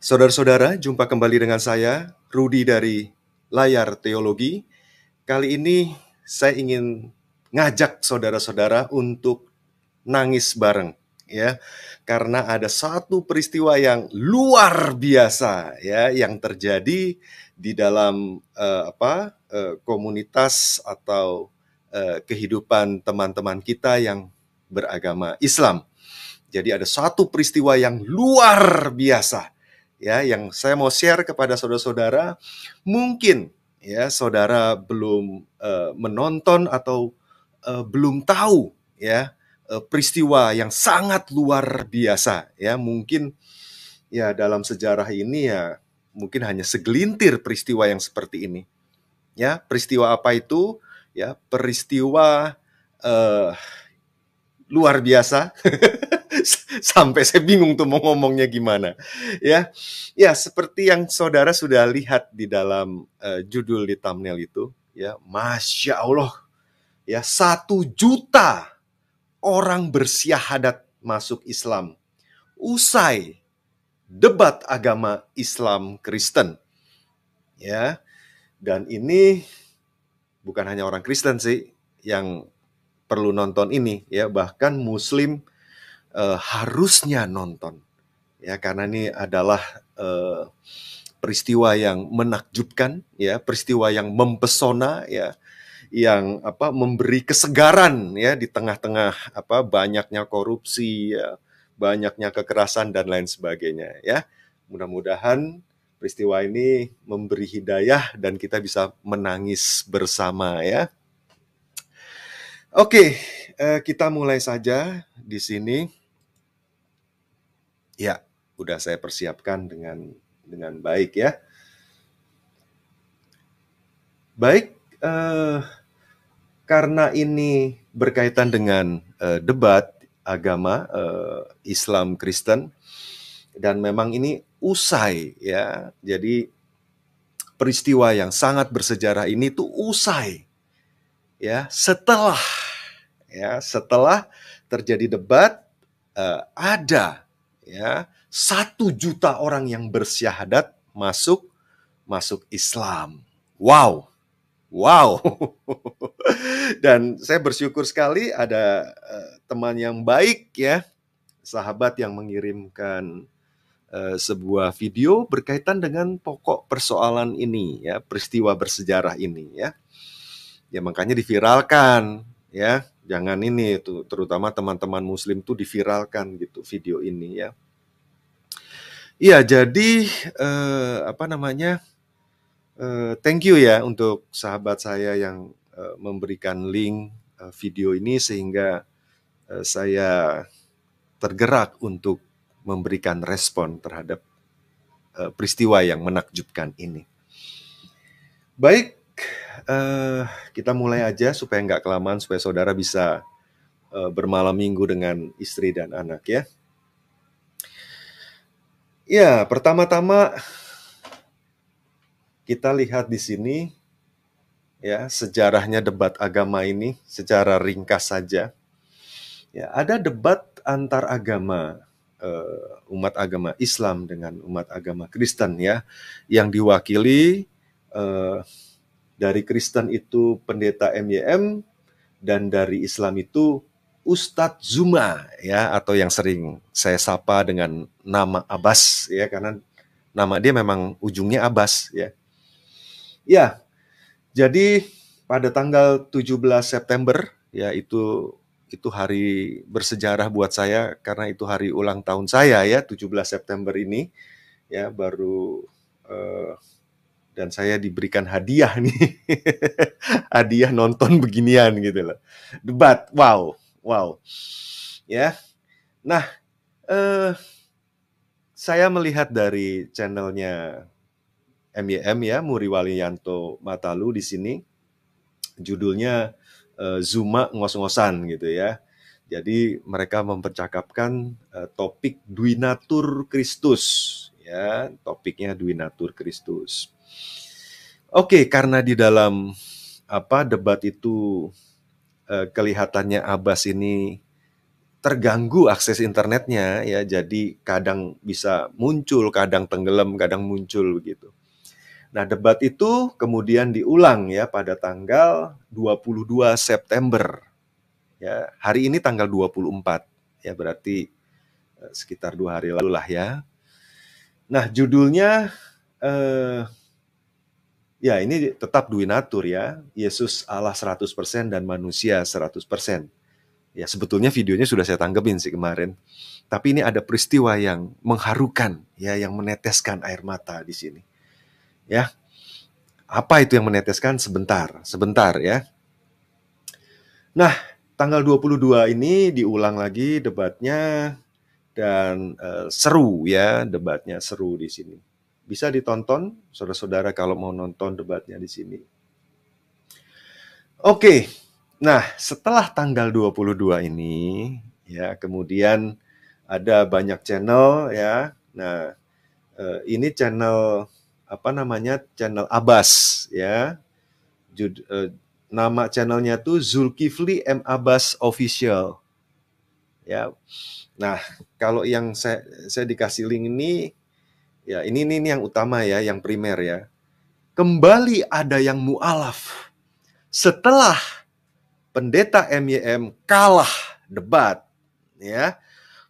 Saudara-saudara, jumpa kembali dengan saya, Rudi dari Layar Teologi. Kali ini saya ingin ngajak saudara-saudara untuk nangis bareng, ya, karena ada satu peristiwa yang luar biasa, ya, yang terjadi di dalam komunitas atau kehidupan teman-teman kita yang beragama Islam. Jadi ada satu peristiwa yang luar biasa, ya, yang saya mau share kepada saudara-saudara. Mungkin ya saudara belum menonton atau belum tahu ya peristiwa yang sangat luar biasa, ya. Mungkin ya dalam sejarah ini ya mungkin hanya segelintir peristiwa yang seperti ini. Ya, peristiwa apa itu? Ya, peristiwa eh, luar biasa. Sampai saya bingung tuh mau ngomongnya gimana. Ya, ya seperti yang saudara sudah lihat di dalam judul di thumbnail itu, ya, Masya Allah, ya 1 juta orang bersyahadat masuk Islam usai debat agama Islam Kristen, ya. Dan ini bukan hanya orang Kristen sih yang perlu nonton ini, ya, bahkan Muslim harusnya nonton, ya, karena ini adalah peristiwa yang menakjubkan, ya, peristiwa yang mempesona, ya, yang memberi kesegaran, ya, di tengah-tengah banyaknya korupsi, ya, banyaknya kekerasan dan lain sebagainya, ya. Mudah-mudahan peristiwa ini memberi hidayah dan kita bisa menangis bersama, ya. Oke, kita mulai saja di sini. Ya, udah saya persiapkan dengan baik, ya. Baik, karena ini berkaitan dengan debat agama Islam Kristen dan memang ini usai, ya. Jadi peristiwa yang sangat bersejarah ini tuh usai, ya, setelah terjadi debat, ada ya 1 juta orang yang bersyahadat masuk Islam. Wow. Dan saya bersyukur sekali ada teman yang baik, ya, sahabat yang mengirimkan sebuah video berkaitan dengan pokok persoalan ini, ya, peristiwa bersejarah ini, ya. Ya makanya diviralkan, ya. Jangan ini tuh, terutama teman-teman Muslim tuh diviralkan gitu video ini, ya. Iya, jadi thank you ya untuk sahabat saya yang memberikan link video ini sehingga saya tergerak untuk memberikan respon terhadap peristiwa yang menakjubkan ini. Baik, kita mulai aja supaya nggak kelamaan, supaya saudara bisa bermalam minggu dengan istri dan anak, ya. Ya, pertama-tama kita lihat di sini, ya, sejarahnya debat agama ini secara ringkas saja. Ya, ada debat antar agama, umat agama Islam dengan umat agama Kristen, ya, yang diwakili dari Kristen itu pendeta MYM dan dari Islam itu Ustadz Zuma, ya, atau yang sering saya sapa dengan nama Abbas, ya, karena nama dia memang ujungnya Abbas, ya. Ya, jadi pada tanggal 17 September, ya, itu hari bersejarah buat saya karena itu hari ulang tahun saya, ya, 17 September ini, ya, baru dan saya diberikan hadiah nih. Hadiah nonton beginian gitu loh. Debat. Wow. Ya. Nah, saya melihat dari channelnya MYM, ya, Muri Waliyanto Matalu di sini. Judulnya Zuma ngos-ngosan gitu, ya. Jadi mereka mempercakapkan topik Duinatur Kristus, ya, topiknya Duinatur Kristus. Oke, karena di dalam debat itu kelihatannya Abbas ini terganggu akses internetnya ya, jadi kadang bisa muncul, kadang tenggelam, kadang muncul begitu. Nah, debat itu kemudian diulang ya pada tanggal 22 September. Ya, hari ini tanggal 24. Ya, berarti sekitar 2 hari lalu lah ya. Nah, judulnya ya ini tetap Duinatur ya. Yesus Allah 100% dan manusia 100%. Ya, sebetulnya videonya sudah saya tanggepin sih kemarin. Tapi ini ada peristiwa yang mengharukan ya, yang meneteskan air mata di sini. Ya. Apa itu yang meneteskan? Sebentar ya. Nah, tanggal 22 ini diulang lagi debatnya dan seru ya, debatnya seru di sini. Bisa ditonton saudara-saudara kalau mau nonton debatnya di sini. Oke. Nah, setelah tanggal 22 ini ya, kemudian ada banyak channel ya. Nah, ini channel apa namanya? Channel Abbas ya. Nama channelnya tuh Zulkifli M Abbas Official. Ya. Nah, kalau yang saya dikasih link ini ya, ini yang utama ya, yang primer ya. Kembali ada yang mualaf setelah pendeta MYM kalah debat ya.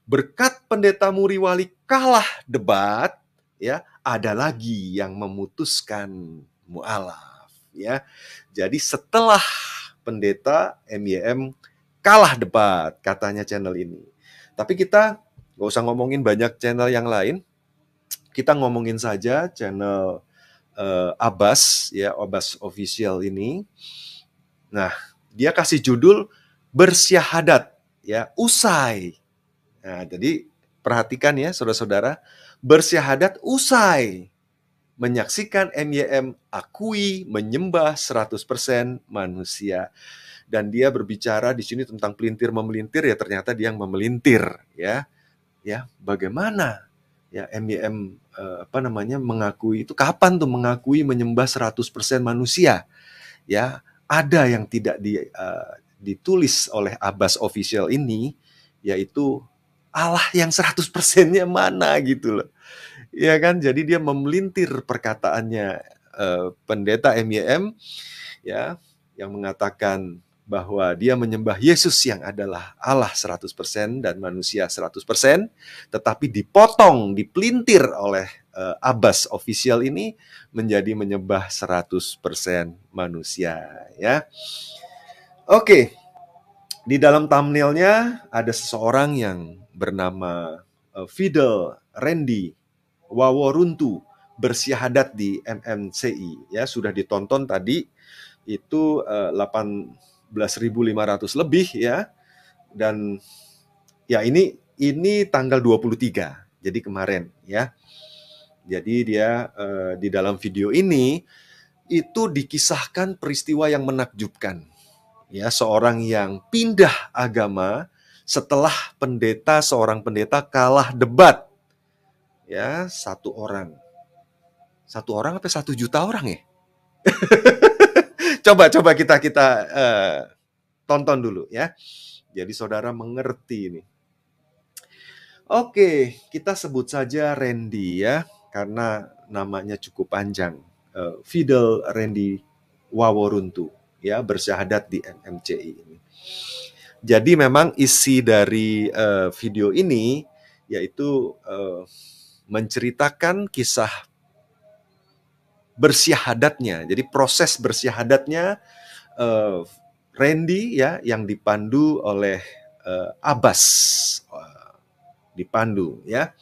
Berkat pendeta Muriwali kalah debat ya, ada lagi yang memutuskan mualaf ya. Jadi setelah pendeta MYM kalah debat katanya channel ini. Tapi kita nggak usah ngomongin banyak channel yang lain. Kita ngomongin saja channel Abbas ya, Abbas Official ini. Nah, dia kasih judul bersyahadat ya, usai. Nah, jadi perhatikan ya saudara-saudara, bersyahadat usai menyaksikan MYM akui menyembah 100% manusia. Dan dia berbicara di sini tentang pelintir memelintir ya, ternyata dia yang memelintir ya. Ya, bagaimana ya MYM mengakui itu, kapan tuh mengakui menyembah 100% manusia? Ya, ada yang tidak ditulis oleh Abbas Official ini, yaitu Allah yang 100%-nya mana gitu loh. Ya kan, jadi dia memelintir perkataannya pendeta MYM ya, yang mengatakan bahwa dia menyembah Yesus yang adalah Allah 100% dan manusia 100%, tetapi dipotong, dipelintir oleh Abbas Official ini menjadi menyembah 100% manusia ya. Oke, di dalam thumbnailnya ada seseorang yang bernama Fidel Randy Waworuntu bersyahadat di MMCI ya, sudah ditonton tadi itu 18.500 lebih ya, dan ya ini tanggal 23, jadi kemarin ya. Jadi dia di dalam video ini itu dikisahkan peristiwa yang menakjubkan ya, seorang yang pindah agama setelah seorang pendeta kalah debat ya, satu orang apa 1 juta orang ya. coba kita tonton dulu ya, jadi saudara mengerti ini. Oke, kita sebut saja Randy ya, karena namanya cukup panjang. Fidel Randy Waworuntu ya, bersyahadat di MMCI ini. Jadi memang isi dari video ini yaitu menceritakan kisah bersyahadatnya. Jadi proses bersyahadatnya Randy ya, yang dipandu oleh Abbas, dipandu ya.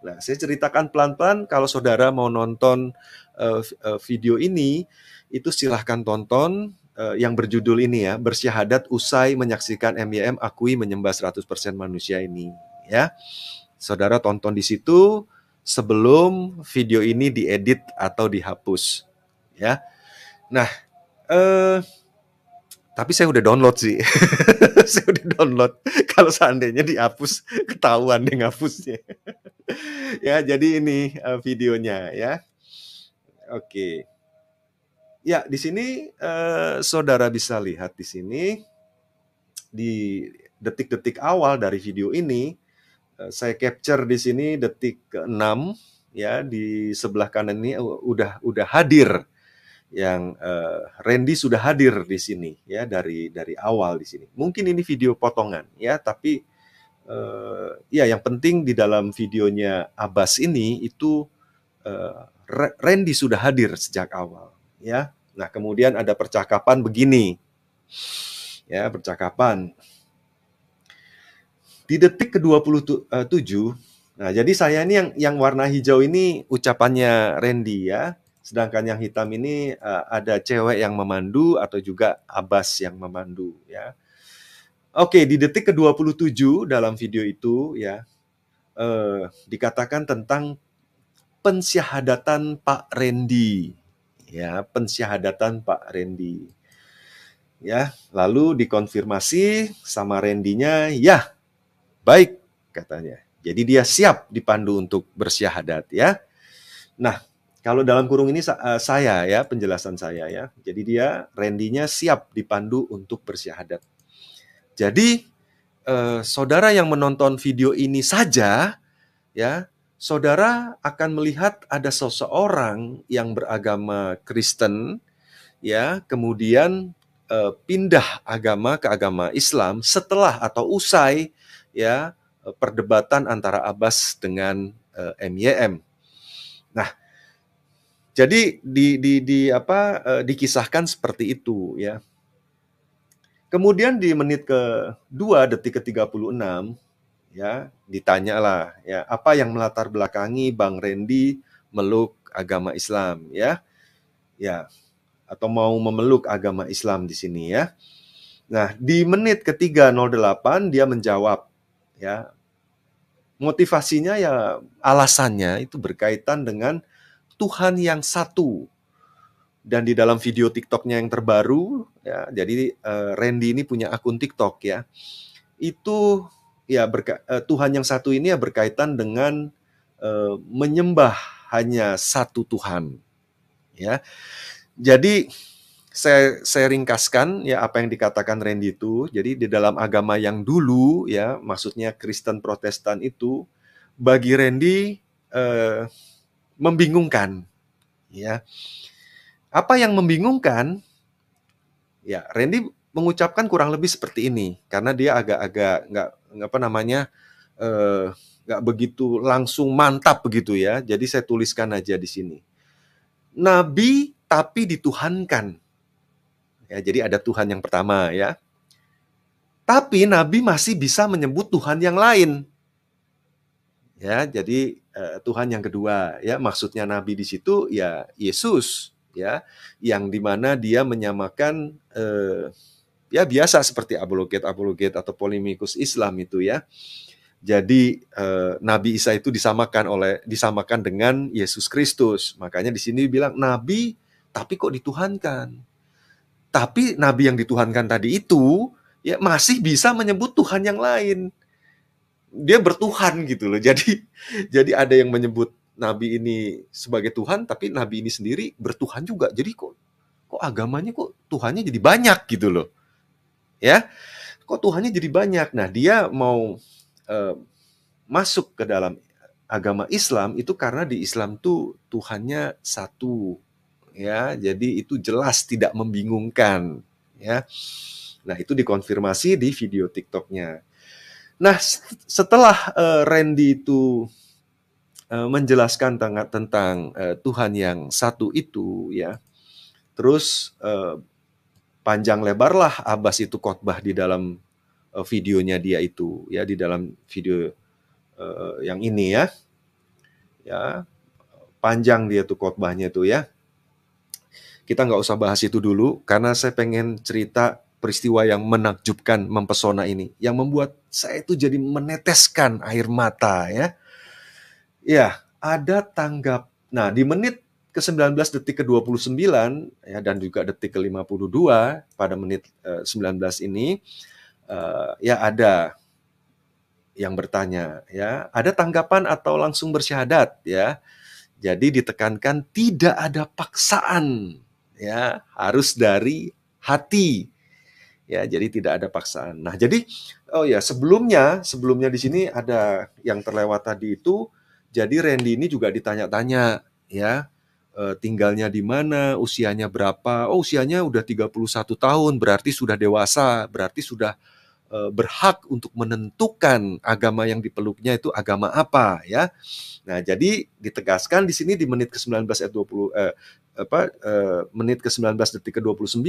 Nah, saya ceritakan pelan-pelan. Kalau saudara mau nonton video ini, itu silahkan tonton yang berjudul ini ya, bersyahadat usai menyaksikan MYM akui menyembah 100% manusia ini ya. Saudara tonton di situ sebelum video ini diedit atau dihapus ya. Nah, tapi saya udah download sih. Saya udah download. Kalau seandainya dihapus, ketahuan deh ngapusnya. Ya, jadi ini videonya ya. Oke. Ya, di sini saudara bisa lihat di sini detik-detik awal dari video ini, saya capture di sini detik ke-6 ya, di sebelah kanan ini udah hadir yang Randy sudah hadir di sini ya dari awal di sini. Mungkin ini video potongan ya, tapi ya yang penting di dalam videonya Abbas ini itu Randy sudah hadir sejak awal ya. Nah, kemudian ada percakapan begini. Ya, percakapan di detik ke-27. Nah, jadi saya ini yang warna hijau ini ucapannya Randy ya. Sedangkan yang hitam ini ada cewek yang memandu atau juga Abbas yang memandu ya. Oke, di detik ke-27 dalam video itu ya dikatakan tentang pensyahadatan Pak Randy. Ya, pensyahadatan Pak Randy. Ya, lalu dikonfirmasi sama Randy-nya, ya, baik katanya. Jadi dia siap dipandu untuk bersyahadat ya. Nah, kalau dalam kurung ini saya ya, penjelasan saya ya. Jadi dia Randy-nya siap dipandu untuk bersyahadat. Jadi saudara yang menonton video ini saja ya, saudara akan melihat ada seseorang yang beragama Kristen ya, kemudian pindah agama ke agama Islam setelah atau usai ya perdebatan antara Abbas dengan MYM. Nah, jadi dikisahkan seperti itu ya. Kemudian di menit ke-2 detik ke-36 ya, ditanyalah ya, apa yang melatar belakangi Bang Randy meluk agama Islam ya. Ya, atau mau memeluk agama Islam di sini ya. Nah, di menit ke-3:08 dia menjawab ya. Motivasinya ya alasannya itu berkaitan dengan Tuhan yang satu. Dan di dalam video TikTok-nya yang terbaru ya, jadi Randy ini punya akun TikTok ya. Itu ya Tuhan yang satu ini ya berkaitan dengan menyembah hanya satu Tuhan. Ya. Jadi saya ringkaskan ya apa yang dikatakan Randy itu. Jadi di dalam agama yang dulu ya, maksudnya Kristen Protestan itu bagi Randy membingungkan ya. Apa yang membingungkan? Ya, Randy mengucapkan kurang lebih seperti ini karena dia agak-agak nggak begitu langsung mantap begitu ya. Jadi saya tuliskan aja di sini. Nabi tapi dituhankan. Ya, jadi ada Tuhan yang pertama ya. Tapi Nabi masih bisa menyebut Tuhan yang lain. Ya, jadi Tuhan yang kedua ya, maksudnya Nabi di situ ya Yesus ya, yang dimana dia menyamakan ya biasa seperti apologet atau polemikus Islam itu ya. Jadi Nabi Isa itu disamakan dengan Yesus Kristus. Makanya di sini bilang nabi tapi kok dituhankan. Tapi nabi yang dituhankan tadi itu ya masih bisa menyebut Tuhan yang lain. Dia bertuhan gitu loh. Jadi ada yang menyebut nabi ini sebagai Tuhan, tapi nabi ini sendiri bertuhan juga. Jadi kok agamanya kok Tuhannya jadi banyak gitu loh. Ya. Kok Tuhannya jadi banyak. Nah, dia mau masuk ke dalam agama Islam itu karena di Islam tuh Tuhannya satu. Ya, jadi itu jelas tidak membingungkan ya. Nah, itu dikonfirmasi di video TikTok-nya. Nah, setelah Randy itu menjelaskan tentang Tuhan yang satu itu ya, terus panjang lebarlah Abbas itu khotbah di dalam videonya dia itu ya, di dalam video yang ini ya. Ya, panjang dia tuh khotbahnya tuh ya. Kita nggak usah bahas itu dulu karena saya pengen cerita peristiwa yang menakjubkan, mempesona ini, yang membuat saya itu jadi meneteskan air mata ya. Ya, ada tanggap. Nah, di menit ke-19 detik ke-29 ya, dan juga detik ke-52 pada menit 19 ini ya ada yang bertanya ya, ada tanggapan atau langsung bersyahadat ya. Jadi ditekankan tidak ada paksaan ya, harus dari hati. Ya, jadi tidak ada paksaan. Nah, jadi oh ya, sebelumnya di sini ada yang terlewat tadi itu, jadi Randy ini juga ditanya-tanya ya, tinggalnya di mana, usianya berapa. Oh, usianya udah 31 tahun, berarti sudah dewasa, berarti sudah berhak untuk menentukan agama yang dipeluknya itu agama apa ya. Nah, jadi ditegaskan di sini di menit ke-19 ayat 20 menit ke-19 detik ke-29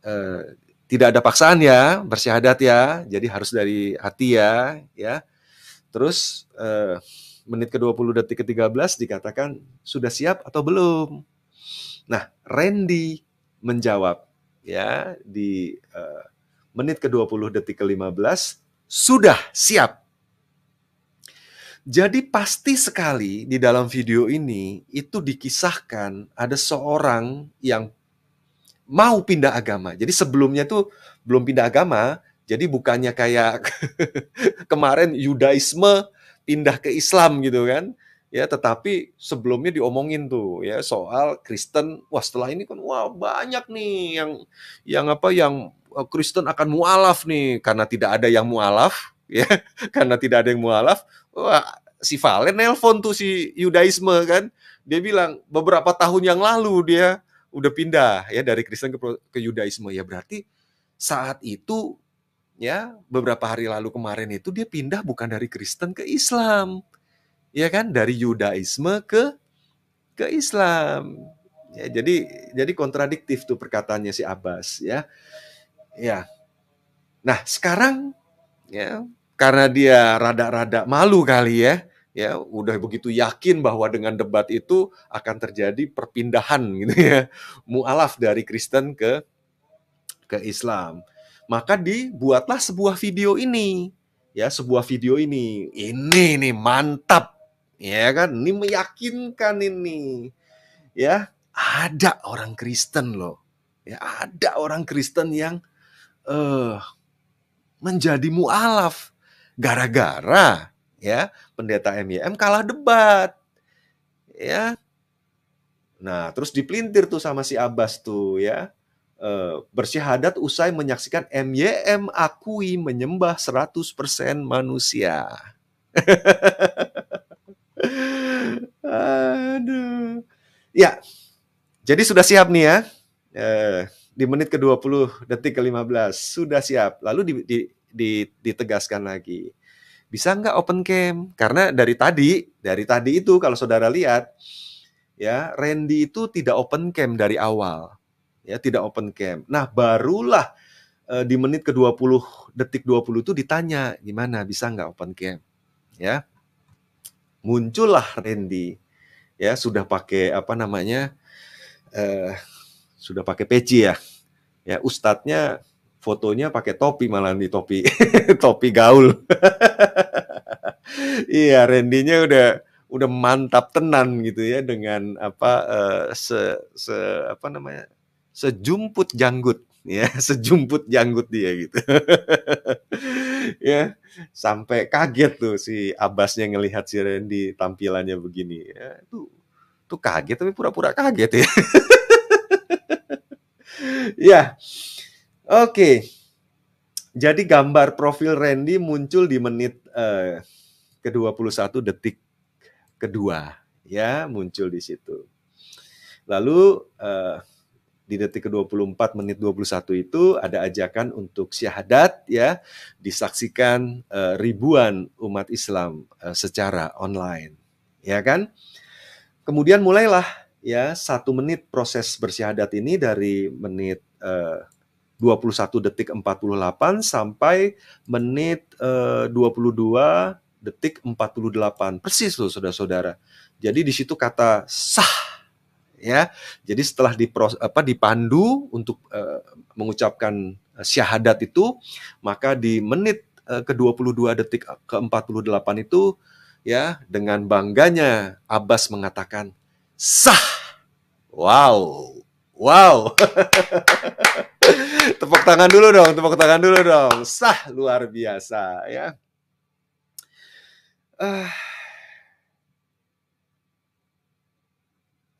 eh, tidak ada paksaan ya, bersyahadat ya. Jadi harus dari hati ya. Terus menit ke-20 detik ke-13 dikatakan sudah siap atau belum? Nah, Randy menjawab ya di menit ke-20 detik ke-15 sudah siap. Jadi pasti sekali di dalam video ini itu dikisahkan ada seorang yang mau pindah agama. Jadi sebelumnya tuh belum pindah agama, jadi bukannya kayak kemarin Yudaisme pindah ke Islam gitu kan. Ya, tetapi sebelumnya diomongin tuh ya soal Kristen. Wah, setelah ini kan wah banyak nih yang Kristen akan mualaf nih karena tidak ada yang mualaf ya. Karena tidak ada yang mualaf, wah si Valen nelpon tuh si Yudaisme kan. Dia bilang beberapa tahun yang lalu dia udah pindah ya dari Kristen ke Yudaisme. Ya berarti saat itu ya beberapa hari lalu kemarin itu dia pindah bukan dari Kristen ke Islam. Ya kan, dari Yudaisme ke Islam. Ya, jadi kontradiktif tuh perkataannya si Abbas ya. Ya. Nah, sekarang ya karena dia rada-rada malu kali ya udah begitu yakin bahwa dengan debat itu akan terjadi perpindahan gitu ya, mualaf dari Kristen ke Islam. Maka dibuatlah sebuah video ini. Ya, sebuah video ini. Ini nih mantap. Ya kan? Ini meyakinkan ini. Ya, ada orang Kristen loh. Ya, ada orang Kristen yang eh menjadi mualaf gara-gara ya pendeta MYM kalah debat. Ya. Nah, terus dipelintir tuh sama si Abbas tuh ya. Bersyahadat usai menyaksikan MYM akui menyembah 100% manusia. Aduh. Ya, jadi sudah siap nih ya. Di menit ke-20 detik ke-15 sudah siap. Lalu ditegaskan lagi. Bisa nggak open cam? Karena dari tadi itu kalau saudara lihat ya, Randy itu tidak open cam dari awal. Ya, tidak open cam. Nah, barulah di menit ke-20 detik 20 itu ditanya, gimana bisa nggak open cam? Ya. Muncullah Randy ya sudah pakai apa namanya? Sudah pakai peci ya. Ya, ustadznya fotonya pakai topi malah di topi topi gaul. Iya, Randy-nya udah mantap tenan gitu ya dengan apa se apa namanya? Sejumput janggut ya, sejumput janggut dia gitu. Ya, sampai kaget tuh si Abbasnya ngelihat si Randy tampilannya begini. Ya, tuh kaget tapi pura-pura kaget ya. Ya, oke. Jadi gambar profil Randy muncul di menit ke-21 detik kedua ya, muncul di situ. Lalu di detik ke-24 menit 21 itu ada ajakan untuk syahadat ya, disaksikan ribuan umat Islam secara online. Ya kan? Kemudian mulailah ya 1 menit proses bersyahadat ini dari menit 21 detik 48 sampai menit 22 detik 48. Persis loh saudara-saudara. Jadi di situ kata sah ya. Jadi setelah dipandu untuk mengucapkan syahadat itu, maka di menit ke-22 detik ke-48 itu ya dengan bangganya Abbas mengatakan sah. Wow. Wow. Tepuk tangan dulu dong, tepuk tangan dulu dong. Sah, luar biasa ya.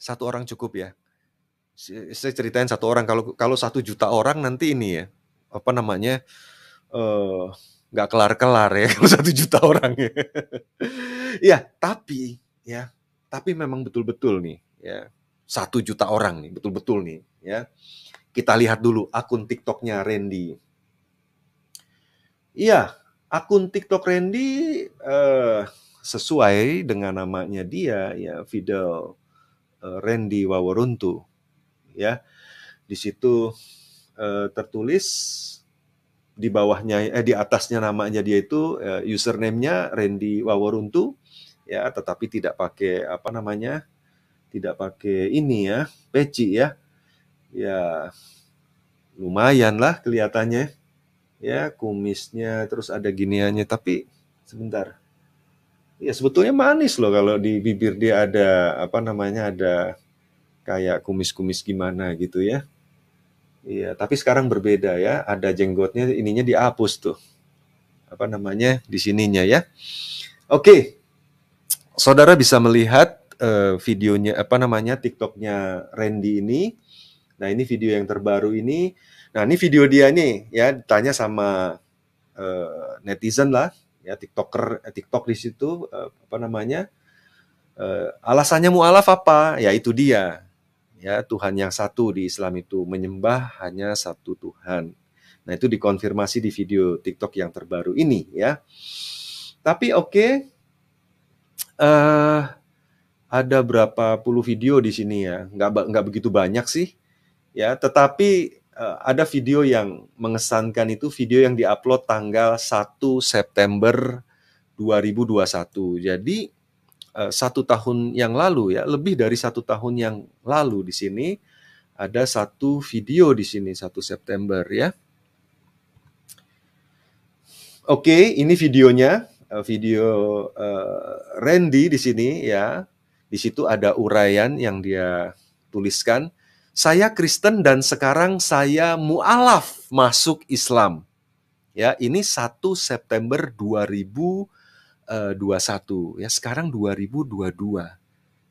Satu orang cukup ya. Saya ceritain satu orang, kalau 1 juta orang nanti ini ya. apa namanya, eee, nggak kelar-kelar ya kalau 1 juta orang ya. Iya, tapi memang betul-betul nih ya, 1 juta orang nih, betul-betul nih ya. Kita lihat dulu akun TikTok-nya Randy. Iya, akun TikTok Randy, sesuai dengan namanya dia ya, Fidel, Randy Waworuntu ya. Di situ, tertulis di bawahnya di atasnya namanya dia itu, username-nya Randy Waworuntu ya, tetapi tidak pakai apa namanya, tidak pakai ini ya, peci ya. Ya lumayan lah kelihatannya ya, kumisnya terus ada giniannya, tapi sebentar. Ya sebetulnya manis loh kalau di bibir dia ada apa namanya, ada kayak kumis-kumis gimana gitu ya. Iya, tapi sekarang berbeda ya, ada jenggotnya ininya dihapus tuh. Apa namanya, di sininya ya. Oke, saudara bisa melihat videonya apa namanya, TikToknya Randy ini. Nah, ini video yang terbaru ini. Nah, ini video dia nih ya, ditanya sama netizen lah, ya TikToker, TikTok di situ apa namanya, alasannya mualaf apa? Ya itu dia, ya Tuhan yang satu di Islam itu menyembah hanya satu Tuhan. Nah itu dikonfirmasi di video TikTok yang terbaru ini ya. Tapi oke, eh, ada berapa puluh video di sini ya, nggak begitu banyak sih ya. Tetapi ada video yang mengesankan, itu video yang diupload tanggal 1 September 2021. Jadi 1 tahun yang lalu ya, lebih dari 1 tahun yang lalu di sini ada satu video di sini 1 September ya. Oke, ini videonya, video Randy di sini ya. Di situ ada uraian yang dia tuliskan. Saya Kristen dan sekarang saya mualaf masuk Islam. Ya, ini 1 September 2021 ya, sekarang 2022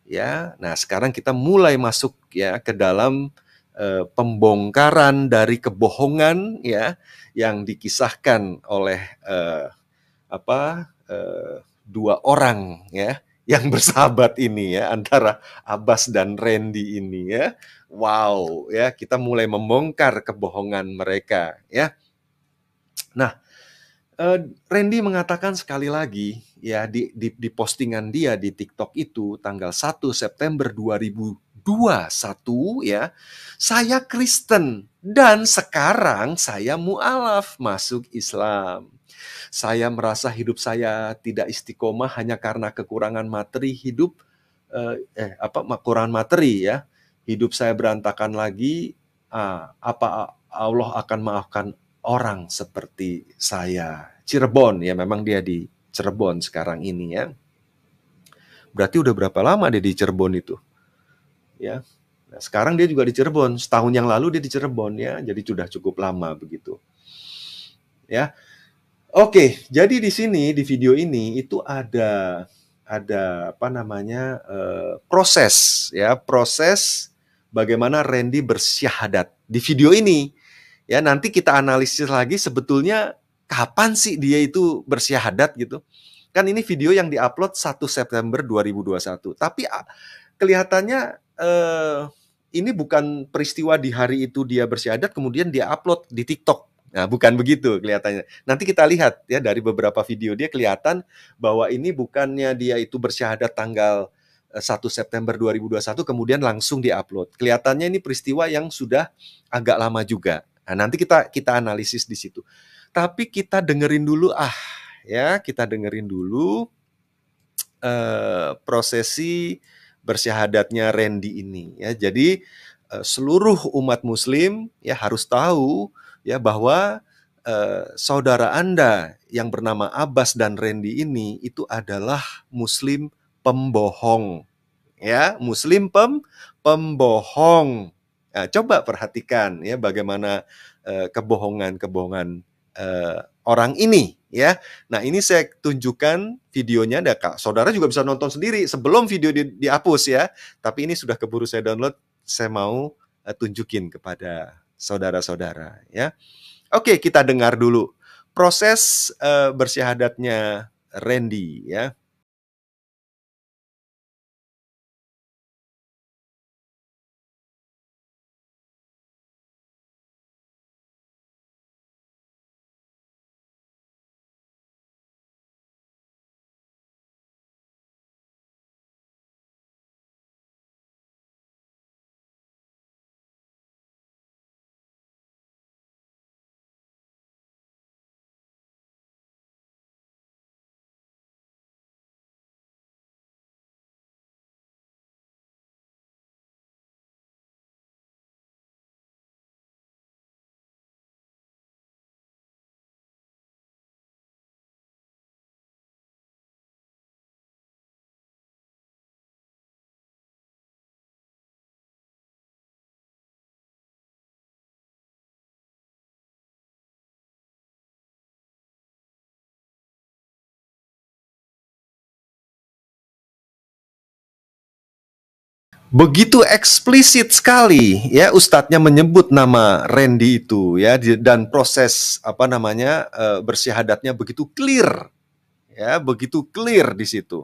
ya. Nah, sekarang kita mulai masuk ya ke dalam pembongkaran dari kebohongan ya yang dikisahkan oleh dua orang ya yang bersahabat ini ya, antara Abbas dan Randy ini ya. Wow, ya kita mulai membongkar kebohongan mereka ya. Nah, Randy mengatakan sekali lagi ya di postingan dia di TikTok itu tanggal 1 September 2021 ya, saya Kristen dan sekarang saya mualaf masuk Islam. Saya merasa hidup saya tidak istiqomah hanya karena kekurangan materi hidup, kekurangan materi ya. Hidup saya berantakan lagi, apa Allah akan maafkan orang seperti saya. Cirebon ya, memang dia di Cirebon sekarang ini ya. Berarti udah berapa lama dia di Cirebon itu? Ya. Nah, sekarang dia juga di Cirebon. Setahun yang lalu dia di Cirebon ya, jadi sudah cukup lama begitu. Ya. Oke, jadi di sini di video ini itu ada apa namanya, proses ya, proses bagaimana Randy bersyahadat di video ini. Ya, nanti kita analisis lagi sebetulnya kapan sih dia itu bersyahadat gitu. Kan ini video yang diupload 1 September 2021. Tapi kelihatannya ini bukan peristiwa di hari itu dia bersyahadat kemudian dia upload di TikTok. Nah, bukan begitu kelihatannya. Nanti kita lihat ya dari beberapa video dia kelihatan bahwa ini bukannya dia itu bersyahadat tanggal 1 September 2021 kemudian langsung diupload. Kelihatannya ini peristiwa yang sudah agak lama juga. Nah, nanti kita analisis di situ. Tapi kita dengerin dulu kita dengerin dulu prosesi bersyahadatnya Randy ini ya. Jadi seluruh umat muslim ya harus tahu ya bahwa saudara Anda yang bernama Abbas dan Randy ini itu adalah muslim pembohong ya, muslim pembohong. Nah, coba perhatikan ya bagaimana kebohongan-kebohongan orang ini ya. Nah, ini saya tunjukkan videonya, Kak. Saudara juga bisa nonton sendiri sebelum video dihapus ya. Tapi ini sudah keburu saya download, saya mau tunjukin kepada saudara-saudara ya. Oke, kita dengar dulu proses bersyahadatnya Randy ya. Begitu eksplisit sekali ya ustadznya menyebut nama Randy itu ya dan proses apa namanya bersyahadatnya begitu clear ya, begitu clear di situ.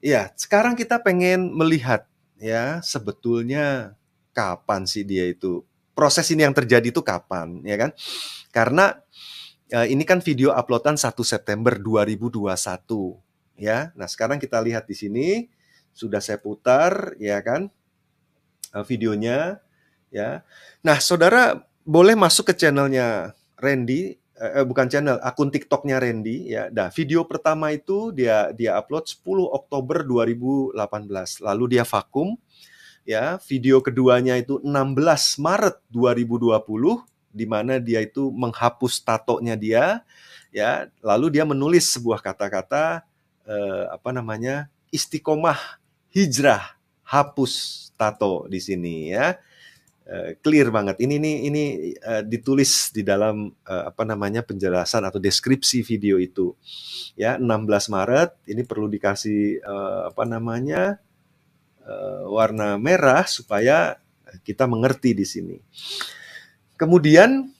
Ya, sekarang kita pengen melihat ya sebetulnya kapan sih dia itu proses ini yang terjadi itu kapan ya kan? Karena ini kan video uploadan 1 September 2021 ya. Nah, sekarang kita lihat di sini sudah saya putar ya kan videonya ya. Nah, saudara boleh masuk ke channelnya Randy, bukan channel, akun TikToknya Randy ya. Nah, video pertama itu dia upload 10 Oktober 2018. Lalu dia vakum ya. Video keduanya itu 16 Maret 2020 di mana dia itu menghapus tatonya dia ya. Lalu dia menulis sebuah kata-kata apa namanya? Istiqomah hijrah hapus tato di sini ya. Clear banget. Ini ditulis di dalam apa namanya penjelasan atau deskripsi video itu. Ya, 16 Maret ini perlu dikasih apa namanya warna merah supaya kita mengerti di sini. Kemudian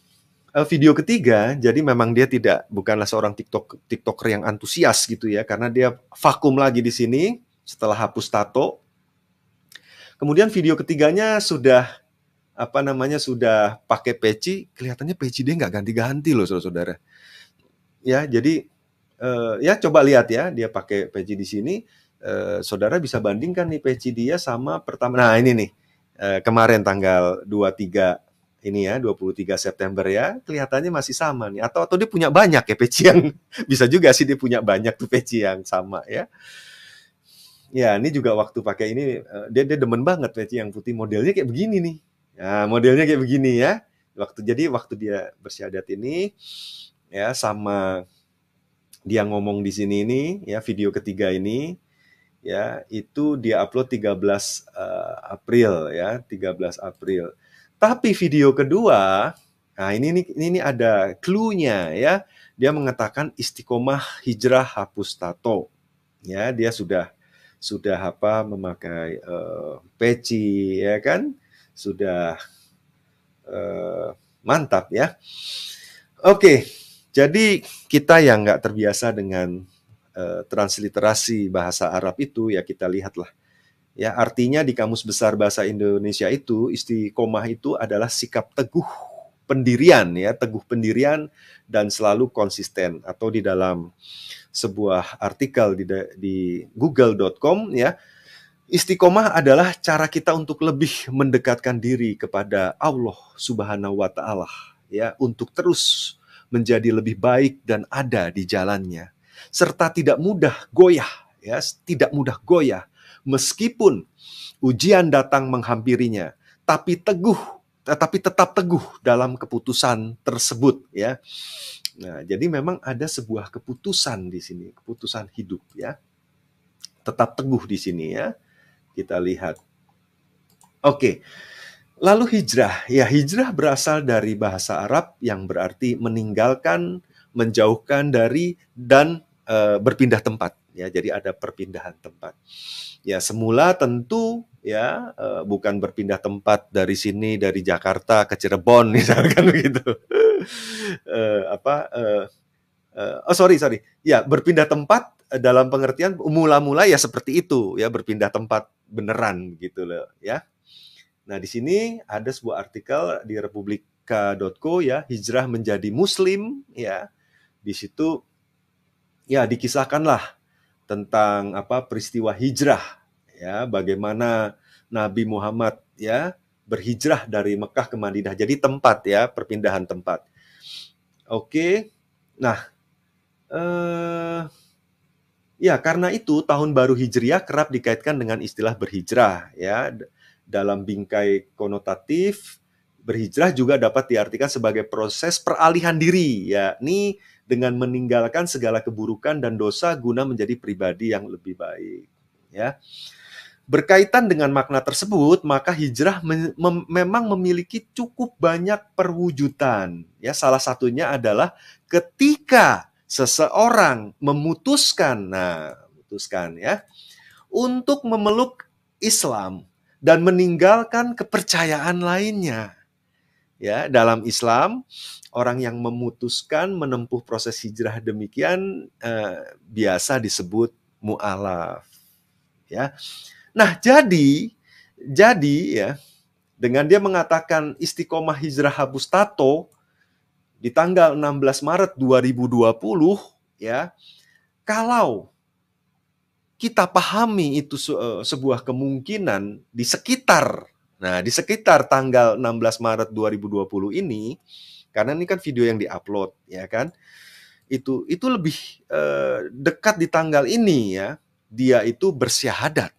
video ketiga, jadi memang dia bukanlah seorang TikToker yang antusias gitu ya, karena dia vakum lagi di sini setelah hapus tato. Kemudian video ketiganya sudah apa namanya sudah pakai peci, kelihatannya peci dia nggak ganti-ganti loh saudara-saudara. Ya, jadi ya coba lihat ya, dia pakai peci di sini. Saudara bisa bandingkan nih peci dia sama pertama. Nah ini nih kemarin tanggal 23 ini ya 23 September ya, kelihatannya masih sama nih. Atau dia punya banyak ya peci yang bisa juga sih dia punya banyak tuh peci yang sama ya. Ya ini juga waktu pakai ini dia demen banget peci yang putih modelnya kayak begini nih. Nah, modelnya kayak begini ya. Waktu dia bersyahadat ini ya sama dia ngomong di sini ini ya video ketiga ini ya itu dia upload 13 April ya, 13 April. Tapi video kedua, nah ini ada clue-nya ya. Dia mengatakan istiqomah hijrah hapus tato. Ya, dia sudah apa memakai peci ya kan? Sudah mantap ya. Oke, jadi kita yang nggak terbiasa dengan transliterasi bahasa Arab itu ya kita lihatlah. Ya, artinya di Kamus Besar Bahasa Indonesia itu istiqomah itu adalah sikap teguh pendirian ya, teguh pendirian dan selalu konsisten. Atau di dalam sebuah artikel di google.com ya, istiqomah adalah cara kita untuk lebih mendekatkan diri kepada Allah Subhanahu wa taala ya, untuk terus menjadi lebih baik dan ada di jalannya serta tidak mudah goyah ya, tidak mudah goyah meskipun ujian datang menghampirinya, tetapi tetap teguh dalam keputusan tersebut ya. Nah, jadi memang ada sebuah keputusan di sini, keputusan hidup ya. Tetap teguh di sini ya. Kita lihat. Oke. Lalu hijrah. Ya, hijrah berasal dari bahasa Arab yang berarti meninggalkan, menjauhkan dari dan berpindah tempat ya. Jadi ada perpindahan tempat. Ya, semula tentu ya bukan berpindah tempat dari sini dari Jakarta ke Cirebon misalkan begitu. Apa, oh sorry, sorry. Ya, berpindah tempat dalam pengertian mula-mula ya seperti itu ya, berpindah tempat beneran gitu loh ya. Nah, di sini ada sebuah artikel di republika.co ya, hijrah menjadi muslim ya. Di situ ya dikisahkanlah tentang apa peristiwa hijrah ya, bagaimana Nabi Muhammad ya berhijrah dari Mekah ke Madinah. Jadi tempat ya, perpindahan tempat. Oke. Nah, eh ya, karena itu tahun baru Hijriah kerap dikaitkan dengan istilah berhijrah ya. Dalam bingkai konotatif, berhijrah juga dapat diartikan sebagai proses peralihan diri, yakni dengan meninggalkan segala keburukan dan dosa guna menjadi pribadi yang lebih baik. Ya. Berkaitan dengan makna tersebut, maka hijrah memang memiliki cukup banyak perwujudan. Ya, salah satunya adalah ketika seseorang memutuskan, ya, untuk memeluk Islam dan meninggalkan kepercayaan lainnya. Ya, dalam Islam, orang yang memutuskan menempuh proses hijrah demikian biasa disebut mu'alaf. Ya. Nah, jadi ya, dengan dia mengatakan istiqomah hijrah Habustato di tanggal 16 Maret 2020 ya, kalau kita pahami itu sebuah kemungkinan di sekitar tanggal 16 Maret 2020 ini, karena ini kan video yang diupload ya kan, itu lebih dekat di tanggal ini ya, dia itu bersyahadat.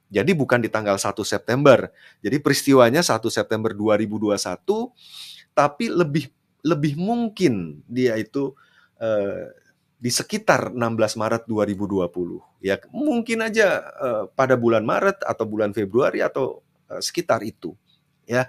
Jadi bukan di tanggal 1 September. Jadi peristiwanya 1 September 2021, tapi lebih mungkin dia itu di sekitar 16 Maret 2020. Ya, mungkin aja pada bulan Maret atau bulan Februari atau sekitar itu. Ya.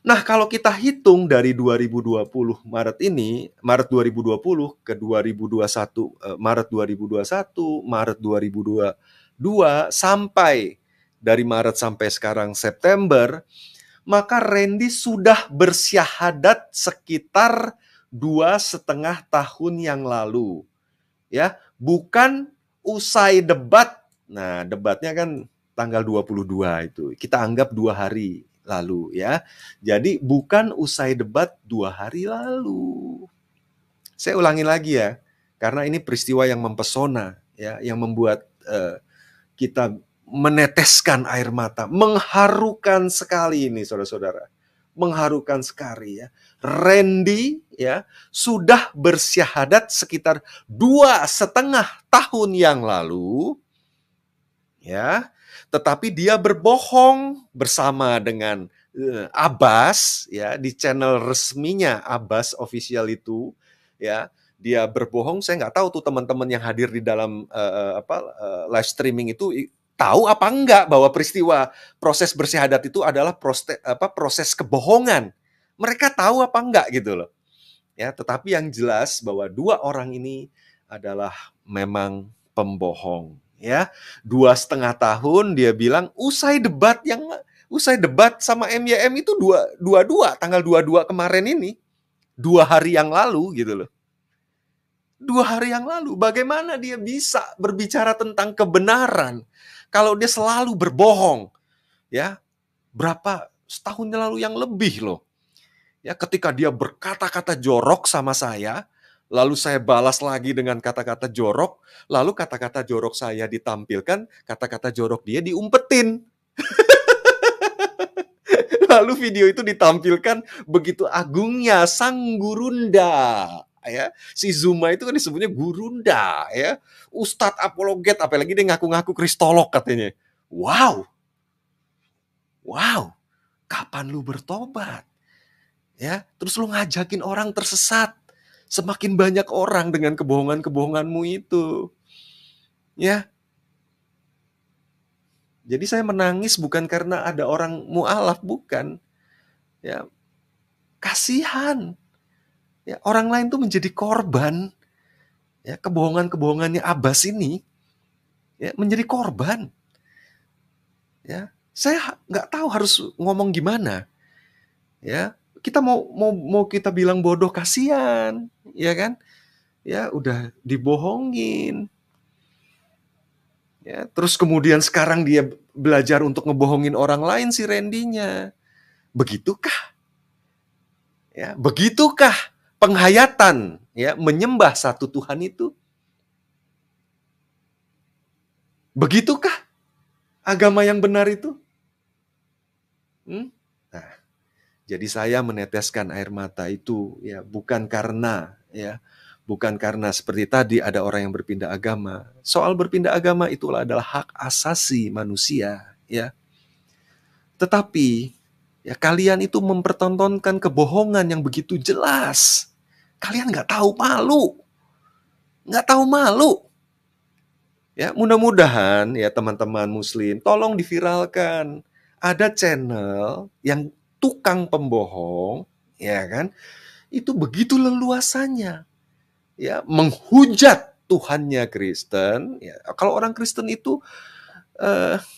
Nah, kalau kita hitung dari 2020 Maret 2020 ke 2021 Maret 2021, Maret 2022 sampai dari Maret sampai sekarang September, maka Randy sudah bersyahadat sekitar 2,5 tahun yang lalu. Ya, bukan usai debat. Nah, debatnya kan tanggal 22 itu. Kita anggap 2 hari lalu ya. Jadi bukan usai debat 2 hari lalu. Saya ulangi lagi ya, karena ini peristiwa yang mempesona ya, yang membuat kita meneteskan air mata, mengharukan sekali ini saudara-saudara, mengharukan sekali ya. Randy ya sudah bersyahadat sekitar 2,5 tahun yang lalu ya, tetapi dia berbohong bersama dengan Abbas ya di channel resminya Abbas official itu ya. Dia berbohong, saya nggak tahu tuh teman-teman yang hadir di dalam live streaming itu tahu apa enggak bahwa peristiwa proses bersyahadat itu adalah proses kebohongan. Mereka tahu apa enggak gitu loh. Ya, tetapi yang jelas bahwa 2 orang ini adalah memang pembohong. Ya, 2,5 tahun dia bilang usai debat sama MYM itu 22 tanggal 22 kemarin ini, 2 hari yang lalu gitu loh. 2 hari yang lalu, bagaimana dia bisa berbicara tentang kebenaran kalau dia selalu berbohong? Ya, berapa setahun lalu yang lebih loh. Ya, ketika dia berkata-kata jorok sama saya, lalu saya balas lagi dengan kata-kata jorok, lalu kata-kata jorok saya ditampilkan, kata-kata jorok dia diumpetin. Lalu video itu ditampilkan begitu agungnya sang gurunda. Ya, si Zuma itu kan disebutnya gurunda ya, Ustadz apologet, apalagi dia ngaku-ngaku kristolog katanya. Wow, kapan lu bertobat? Ya, terus lu ngajakin orang tersesat. Semakin banyak orang dengan kebohongan-kebohonganmu itu. Ya. Jadi saya menangis bukan karena ada orang mu'alaf, bukan. Ya. Kasihan. Ya, orang lain tuh menjadi korban. Ya, kebohongan-kebohongannya Abbas ini ya, menjadi korban. Ya, saya nggak tahu harus ngomong gimana. Ya, Kita mau kita bilang bodoh, kasihan, ya kan? Ya udah dibohongin. Ya, terus kemudian sekarang dia belajar untuk ngebohongin orang lain si Randy-nya. Begitukah? Ya, begitukah penghayatan ya menyembah satu Tuhan itu? Begitukah agama yang benar itu? Nah, jadi saya meneteskan air mata itu ya bukan karena seperti tadi ada orang yang berpindah agama. Soal berpindah agama itulah adalah hak asasi manusia ya. Tetapi ya kalian itu mempertontonkan kebohongan yang begitu jelas. Kalian nggak tahu malu. Nggak tahu malu. Ya, mudah-mudahan ya teman-teman muslim tolong diviralkan. Ada channel yang tukang pembohong, ya kan? Itu begitu leluasanya ya menghujat Tuhannya Kristen. Ya, kalau orang Kristen itu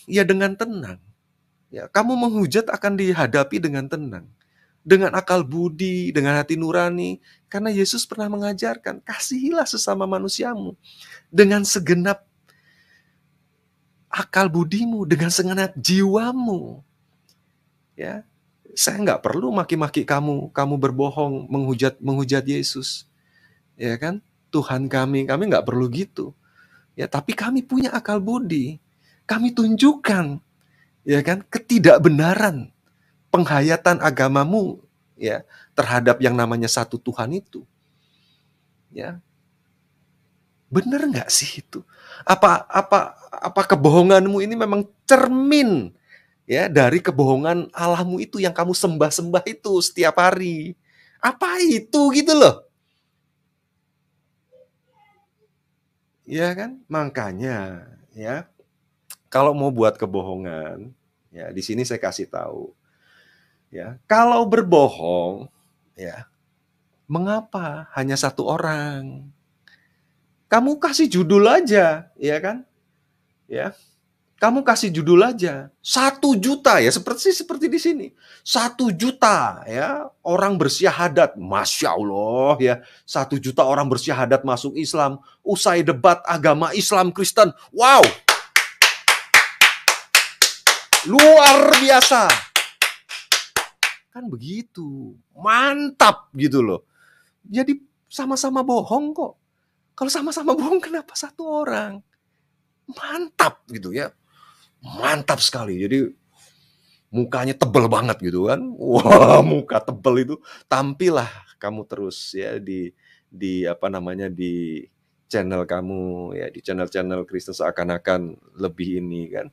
ya dengan tenang. Ya, kamu menghujat akan dihadapi dengan tenang. Dengan akal budi, dengan hati nurani. Karena Yesus pernah mengajarkan, kasihilah sesama manusiamu dengan segenap akal budimu, dengan segenap jiwamu. Ya, saya nggak perlu maki-maki kamu berbohong, menghujat Yesus. Ya kan? Tuhan kami nggak perlu gitu. Ya, tapi kami punya akal budi. Kami tunjukkan ya kan ketidakbenaran penghayatan agamamu ya terhadap yang namanya satu Tuhan itu. Ya. Benar nggak sih itu? Apa kebohonganmu ini memang cermin ya dari kebohongan Allahmu itu yang kamu sembah-sembah itu setiap hari? Apa itu gitu loh? Ya kan? Makanya ya, kalau mau buat kebohongan, ya di sini saya kasih tahu. Ya, kalau berbohong, ya, mengapa hanya satu orang? Kamu kasih judul aja, ya kan? Ya, kamu kasih judul aja 1 juta ya seperti di sini 1 juta ya orang bersyahadat, masya Allah ya 1 juta orang bersyahadat masuk Islam usai debat agama Islam Kristen. Wow, luar biasa kan begitu, mantap gitu loh. Jadi sama-sama bohong kok. Kalau sama-sama bohong kenapa satu orang? Mantap gitu ya, mantap sekali. Jadi mukanya tebel banget gitu kan. Wah, muka tebel itu tampillah kamu terus ya di apa namanya di channel kamu ya di channel-channel Kristen seakan-akan lebih ini kan.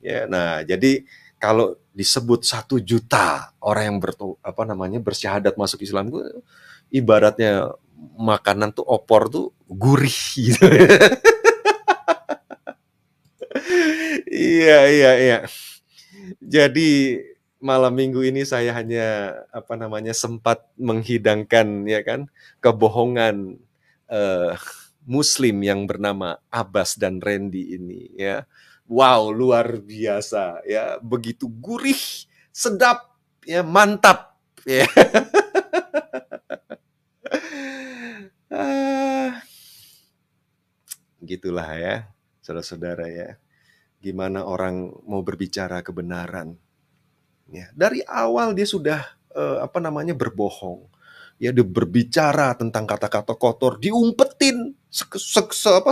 Ya, nah jadi kalau disebut 1 juta orang yang bersyahadat masuk Islam itu ibaratnya makanan tuh opor tuh gurih gitu. Iya, iya, iya. Jadi malam minggu ini saya hanya sempat menghidangkan ya kan kebohongan eh, Muslim yang bernama Abbas dan Randy ini ya. Wow, luar biasa ya, begitu gurih, sedap ya, mantap ya. Ah, gitulah ya, saudara-saudara ya. Gimana orang mau berbicara kebenaran. Ya, dari awal dia sudah berbohong. Ya, dia berbicara tentang kata-kata kotor, diumpetin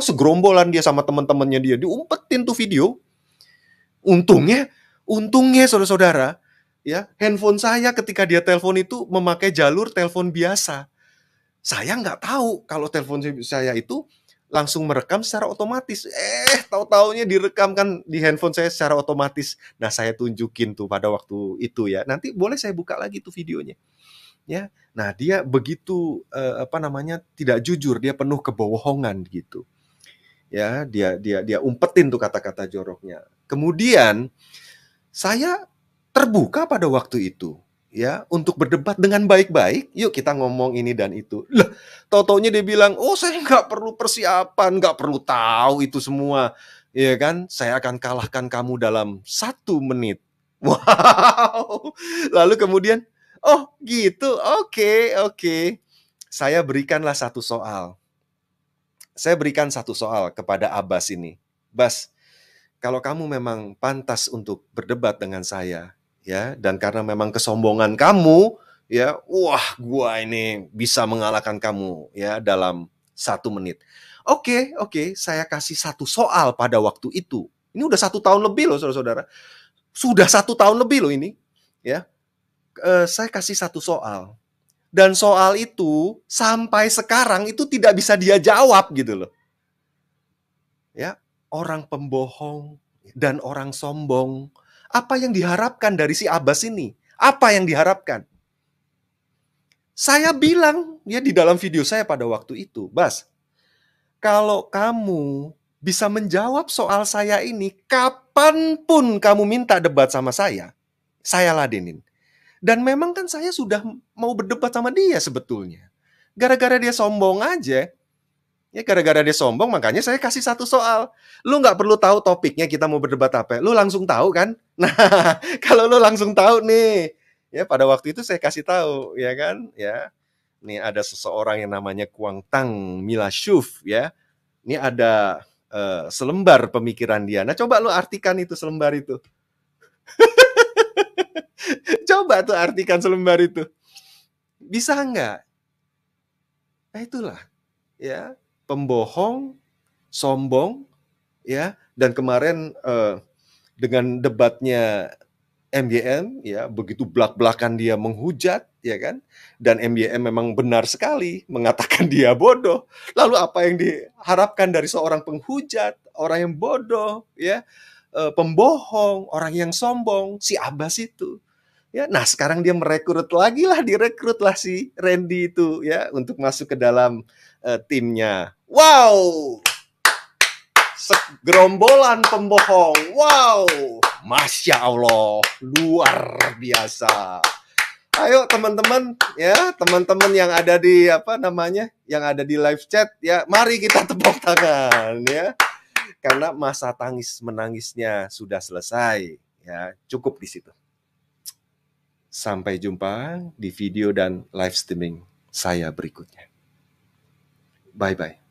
segerombolan dia sama teman-temannya dia, diumpetin tuh video. Untungnya saudara-saudara, ya, handphone saya ketika dia telepon itu memakai jalur telepon biasa. Saya nggak tahu kalau telepon saya itu langsung merekam secara otomatis. Tahu-taunya direkamkan di handphone saya secara otomatis. Nah, saya tunjukin tuh pada waktu itu ya. Nanti boleh saya buka lagi tuh videonya. Ya. Nah, dia begitu tidak jujur, dia penuh kebohongan gitu. Ya, dia umpetin tuh kata-kata joroknya. Kemudian saya terbuka pada waktu itu ya untuk berdebat dengan baik-baik. Yuk kita ngomong ini dan itu. Lah, tau-taunya dia bilang, oh saya nggak perlu persiapan, nggak perlu tahu itu semua. Ya kan, saya akan kalahkan kamu dalam 1 menit. Wow. Lalu kemudian, Oh, gitu. Oke, oke. Saya berikanlah satu soal. Saya berikan satu soal kepada Abbas ini. Bas, kalau kamu memang pantas untuk berdebat dengan saya, ya, dan karena memang kesombongan kamu, ya, wah, gua ini bisa mengalahkan kamu, ya, dalam 1 menit. Oke, oke, saya kasih satu soal pada waktu itu. Ini udah 1 tahun lebih loh, saudara-saudara. Sudah 1 tahun lebih loh ini, ya. Saya kasih satu soal. Dan soal itu sampai sekarang itu tidak bisa dia jawab gitu loh. Ya, orang pembohong dan orang sombong. Apa yang diharapkan dari si Abbas ini? Apa yang diharapkan? Saya bilang ya di dalam video saya pada waktu itu, Bas, kalau kamu bisa menjawab soal saya ini, kapanpun kamu minta debat sama saya ladenin. Dan memang kan saya sudah mau berdebat sama dia sebetulnya. Gara-gara dia sombong aja, ya gara-gara dia sombong makanya saya kasih satu soal. Lu nggak perlu tahu topiknya kita mau berdebat apa. Lu langsung tahu kan? Nah, kalau lu langsung tahu nih, ya pada waktu itu saya kasih tahu, ya kan? Ya, nih ada seseorang yang namanya Kuang Tang Milashuf, ya. Ini ada selembar pemikiran dia. Nah, coba lu artikan itu selembar itu. Coba tuh artikan selembar itu. Bisa nggak? Nah, itulah, ya, pembohong, sombong, ya, dan kemarin dengan debatnya MYM, ya, begitu belak-belakan dia menghujat, ya kan, dan MYM memang benar sekali mengatakan dia bodoh. Lalu apa yang diharapkan dari seorang penghujat, orang yang bodoh, ya, pembohong, orang yang sombong, si Abbas itu. Ya, nah sekarang dia direkrut lah si Randy itu, ya, untuk masuk ke dalam timnya. Wow, segerombolan pembohong. Wow, Masya Allah, luar biasa. Ayo teman-teman, ya, teman-teman yang ada di apa namanya, yang ada di live chat, ya, mari kita tepuk tangan, ya, karena masa tangis menangisnya sudah selesai, ya, cukup di situ. Sampai jumpa di video dan live streaming saya berikutnya. Bye-bye.